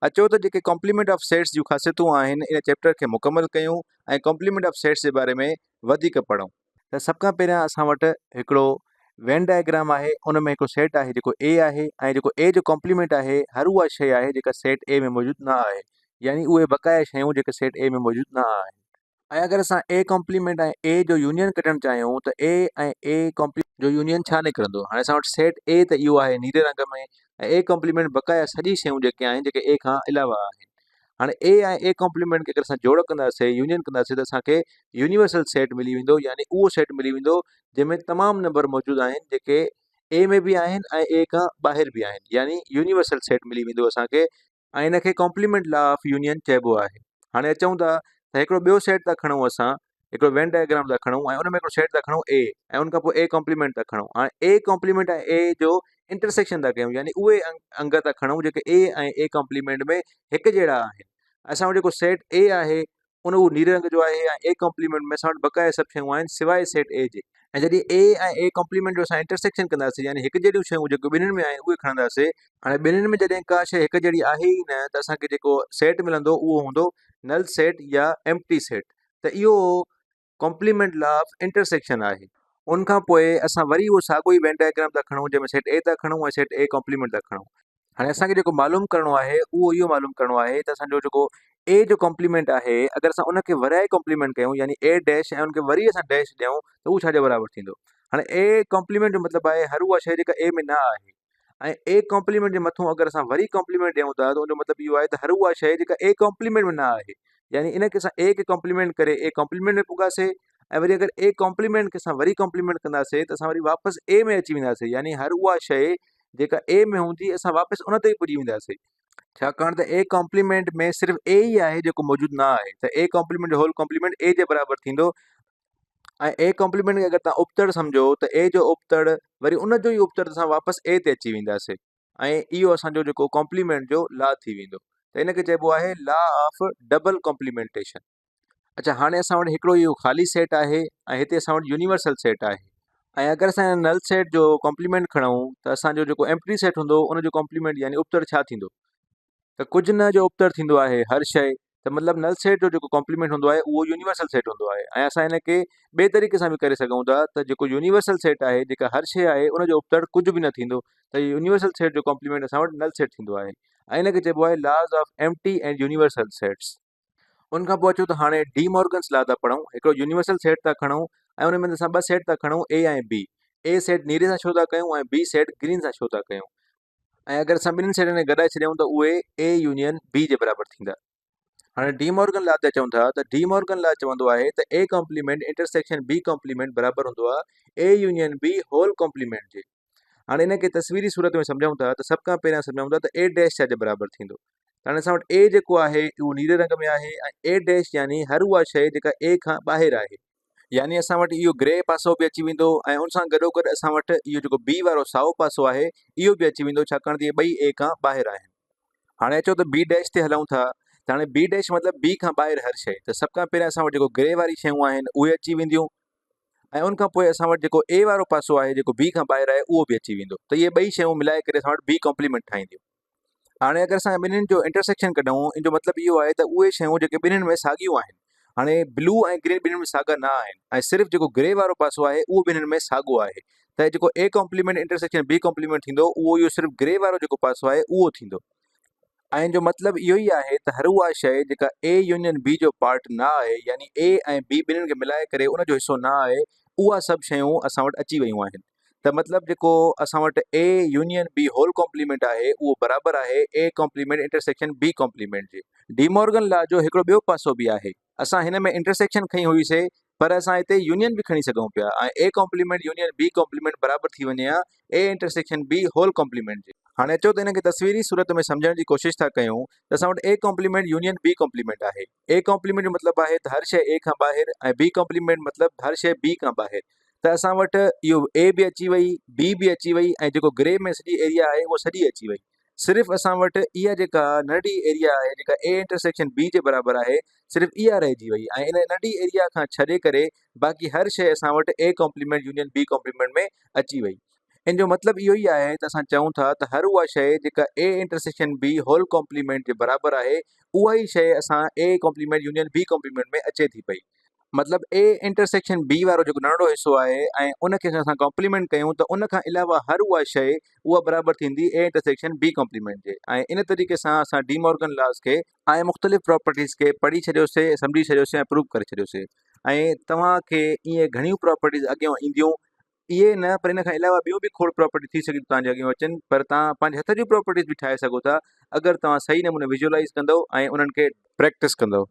अचो त जेके कॉम्प्लीमेंट ऑफ सेट्स जूं ख़ासियतूं आहिनि इन चैप्टर खे मुकमल कयूं ऐं कॉम्प्लीमेंट ऑफ सेट्स जे बारे में वधीक पढ़ूं। त सभ खां पहिरियां असां वटि हिकिड़ो वेन डायग्राम आहे, उन में हिकिड़ो सेट आहे जेको ए आहे, ऐं जेको ए जो कॉम्प्लीमेंट आहे हर उहा शइ आहे जेका सेट ए में मौजूदु न आहे, यानी उहे बक़ाया शयूं जेके सेट ए में मौजूदु न आहिनि। ऐं अगरि असां ए कॉम्प्लीमेंट ऐं ए जो यूनियन कढणु चाहियूं त ए ऐं ए कॉम्प्लीमेंट जो यूनियन छा निकिरंदो? हाणे असां वटि सेट ए त इहो आहे नीरे रंग में, ऐं ए कॉम्प्लीमेंट बक़ाया सॼी शयूं जेके आहिनि जेके ए खां अलावा आहिनि। हाणे ए ऐं ए कॉम्प्लीमेंट खे अगरि असां जोड़ कंदासीं, यूनियन कंदासीं, त असांखे यूनिवर्सल सेट मिली वेंदो, यानी उहो सेट मिली वेंदो जंहिंमें तमामु नंबर मौजूदु आहिनि जेके ए में बि आहिनि ऐं ए खां ॿाहिरि बि आहिनि, यानी यूनिवर्सल सेट मिली वेंदो असांखे, ऐं इन खे कॉम्प्लीमेंट लॉ ऑफ यूनियन चइबो आहे। हाणे अचूं था त हिकिड़ो ॿियो सेट था खणूं, असां हिकिड़ो वेन डायग्राम था खणूं ऐं उन में हिकिड़ो सेट था खणूं ए, ऐं उन खां पोइ ए कॉम्प्लीमेंट था खणूं। हाणे ए कॉम्प्लीमेंट ऐं ए जो इंटरसेक्शन था कयूं, यानी उहे अंग था खणूं जेके ए ऐं ए कॉम्प्लीमेंट में हिकु जहिड़ा आहिनि। असां वटि जेको सेट ए आहे उन उहो नीरे रंग जो आहे, ऐं ए कॉम्प्लीमेंट में असां वटि बक़ाया सभु शयूं आहिनि सवाइ सेट ए जे। ऐं जॾहिं ए ऐं ए कॉम्प्लीमेंट जो असां इंटरसेक्शन कंदासीं, यानी हिकु जहिड़ियूं शयूं जेके ॿिन्हिनि में आहिनि उहे खणंदासीं। हाणे ॿिन्हिनि में जॾहिं का शइ हिकु जहिड़ी आहे ई न, त असांखे जेको सेट मिलंदो उहो हूंदो नल सेट या एम्प्टी सेट। त इहो कॉम्प्लीमेंट लॉ ऑफ इंटरसेक्शन आहे। उन खां पोइ असां वरी उहो साॻियो ई वेन डायग्राम था खणूं जंहिंमें सेट ए था खणूं ऐं सेट ए कॉम्प्लीमेंट था खणूं। हाणे असांखे जेको मालूम करिणो आहे उहो इहो मालूम करिणो आहे त असांजो जेको ए जो कॉम्प्लीमेंट आहे, अगरि असां उनखे वराए कॉम्प्लीमेंट कयूं, यानी ए डैश ऐं उनखे वरी असां डैश ॾियूं, त उहो छाजे बराबरि थींदो? हाणे ए कॉम्प्लीमेंट जो मतिलबु आहे हर उहा शइ जेका ए में न आहे, ऐं ए कॉम्प्लीमेंट जे मथां अगरि असां वरी कॉम्प्लीमेंट ॾियूं था, त उनजो मतिलबु इहो आहे त हर उहा शइ जेका ए कॉम्प्लीमेंट में न आहे, यानी इनखे असां ए खे कॉम्प्लीमेंट करे ए कॉम्प्लीमेंट में पुगासीं, ऐं वरी अगरि ए कॉम्प्लीमेंट खे असां वरी कॉम्प्लीमेंट कंदासीं त असां वरी वापसि ए में अची वेंदासीं, यानी हर उहा शइ जेका ए में हूंदी असां वापसि उन ते ई पुॼी वेंदासीं। छाकाणि त ए कॉम्प्लीमेंट में सिर्फ़ु ए ई आहे जेको मौजूदु न आहे, त ए कॉम्प्लीमेंट जो होल कॉम्प्लीमेंट ए जे बराबरि थींदो। ऐं ए कॉम्प्लीमेंट खे अगरि तव्हां उपतड़ सम्झो त ए जो उपतड़ वरी उन जो ई उपतड़ असां वापसि ए ते अची वेंदासीं, ऐं इहो असांजो जेको कॉम्प्लीमेंट जो लॉ थी वेंदो। त इन खे चइबो आहे लॉ ऑफ डबल कॉम्प्लीमेंटेशन। अच्छा, हाणे असां वटि हिकिड़ो इहो ख़ाली सेट आहे ऐं हिते असां वटि यूनिवर्सल सेट आहे। ऐं अगरि असां नल सेट जो कॉम्प्लीमेंट खणूं त असांजो जेको एम्प्टी सेट हूंदो उन जो कॉम्प्लीमेंट यानी उपतड़ छा थींदो? त कुझु न जो उपतड़ थींदो आहे हर शइ। त मतिलबु नल सेट जो जेको कॉम्प्लीमेंट हूंदो आहे उहो यूनिवर्सल सेट हूंदो आहे। ऐं असां इन खे ॿिए तरीक़े सां बि करे सघूं था त जेको यूनिवर्सल सेट आहे, जेका हर शइ आहे उन जो उपतड़ कुझु बि न थींदो, त यूनिवर्सल सेट जो कॉम्प्लीमेंट असां वटि नल सेट थींदो आहे। ऐं इन खे चइबो आहे laws of empty and universal sets. उन खां पोइ अचो त हाणे डी मॉर्गन्स लॉ था पढ़ूं। हिकिड़ो यूनिवर्सल सेट था खणूं ऐं उन में असां ॿ सेट था खणूं ए ऐं बी। ए सेट नीरे सां छो था कयूं ऐं बी सेट ग्रीन सां छो था कयूं? ऐं अगरि असां ॿिन्हिनि सेटनि खे गॾाए छॾियूं त उहे ए यूनियन बी जे बराबरि थींदा। हाणे डी मॉर्गन लॉ ते अचूं था त डी मॉर्गन लॉ चवंदो आहे त A complement intersection B complement बराबरि हूंदो आहे A union B whole complement जे। हाणे इन खे तस्वीरी सूरत में सम्झूं था त सभ खां पहिरियां सम्झूं था त ए डैश छा जे बराबरि थींदो। त हाणे असां वटि ए जेको आहे उहो नीरे रंग में आहे, ऐं ए डैश यानी हर उहा शइ जेका ए खां ॿाहिरि आहे, यानी असां वटि इहो ग्रे पासो बि अची वेंदो, ऐं उन सां गॾोगॾु असां वटि इहो जेको बी वारो साओ पासो आहे इहो बि अची वेंदो, छाकाणि त इहे ॿई ए खां ॿाहिरि आहिनि। हाणे अचो त बी डैश ते हलूं था। त हाणे बी डैश मतिलबु बी खां ॿाहिरि हर शइ। त सभ खां पहिरियां असां वटि जेको ग्रे वारी शयूं आहिनि उहे अची वेंदियूं, ऐं उन खां पोइ असां वटि जेको ए वारो पासो आहे जेको बी खां ॿाहिरि आहे उहो बि अची वेंदो। त इहे ॿई शयूं मिलाए करे असां वटि बी कॉम्प्लीमेंट ठाहींदियूं। हाणे अगरि असां ॿिन्हिनि जो इंटरसेक्शन कढूं, इन जो मतिलबु इहो आहे त उहे शयूं जेके ॿिन्हिनि में साॻियूं आहिनि, हाणे ब्लू ऐं ग्रीन ॿिन्हिनि में साॻा न आहिनि, ऐं सिर्फ़ु जेको ग्रे वारो पासो आहे उहो ॿिन्हिनि में साॻियो आहे। त जेको A complement intersection B complement थींदो उहो इहो सिर्फ़ु ग्रे वारो जेको पासो आहे उहो थींदो। ऐं जो मतिलबु इहो ई आहे त हर उहा शइ जेका ए यूनियन बी जो पार्ट न आहे, यानी ए ऐं बी ॿिन्हिनि खे मिलाए करे उन जो हिसो न आहे, उहा सभु शयूं असां वटि अची वियूं आहिनि। त मतिलबु जेको असां वटि A union B whole complement आहे उहो बराबरि आहे A complement intersection B complement जे। डी मॉर्गन लॉ जो हिकिड़ो ॿियो पासो बि आहे। असां हिन में इंटरसेक्शन खई हुईसीं, पर असां हिते यूनियन बि खणी सघूं पिया, ऐं A complement union B complement बराबरि थी वञे हा A intersection B whole complement जे। हाणे अचो त इन खे तस्वीरी सूरत में सम्झण जी कोशिशि था कयूं त असां वटि A complement union B complement आहे। ए कॉम्प्लीमेंट जो मतिलबु आहे त हर शइ ए खां ॿाहिरि, ऐं बी कॉम्प्लीमेंट मतिलबु हर शइ बी खां ॿाहिरि। त असां वटि इहो ए बि अची वई, बी बि अची वई, ऐं जेको ग्रे में सॼी एरिया आहे उहा सॼी अची वई। सिर्फ़ु असां वटि इहा जेका नंढी एरिया आहे जेका ए इंटरसेक्शन बी जे बराबरि आहे, सिर्फ़ु इहा रहिजी वई, ऐं इन नंढी एरिया खां छॾे करे बाक़ी हर शइ असां वटि A complement union B complement में अची वई। इन जो मतिलबु इहो ई आहे त असां चऊं था त हर उहा शइ जेका A intersection B whole complement जे बराबरि आहे, उहा ई शइ असां A complement union B complement में अचे थी पई। मतिलबु ए इंटरसेक्शन बी वारो जेको नंढिड़ो हिसो आहे ऐं उनखे असां कॉम्प्लीमेंट कयूं त उन खां अलावा हर उहा शइ उहा बराबरि थींदी ए इंटरसेक्शन बी कॉम्प्लीमेंट जे। ऐं इन तरीक़े सां असां डी मॉर्गन लॉस खे ऐं मुख़्तलिफ़ प्रॉपर्टीज़ खे पढ़ी छॾियोसीं, सम्झी छॾियोसीं ऐं प्रूव करे छॾियोसीं। ऐं तव्हांखे ईअं घणियूं प्रॉपर्टीज़ अॻियां ईंदियूं, इहे न पर इन खां अलावा ॿियूं बि खोड़ प्रॉपर्टी थी सघी तव्हांजे अॻियां अचनि, पर तव्हां पंहिंजे हथ जूं प्रॉपर्टीज़ बि ठाहे सघो था अगरि तव्हां सही नमूने विजुअलाइज़ कंदव ऐं उन्हनि खे प्रैक्टिस कंदव।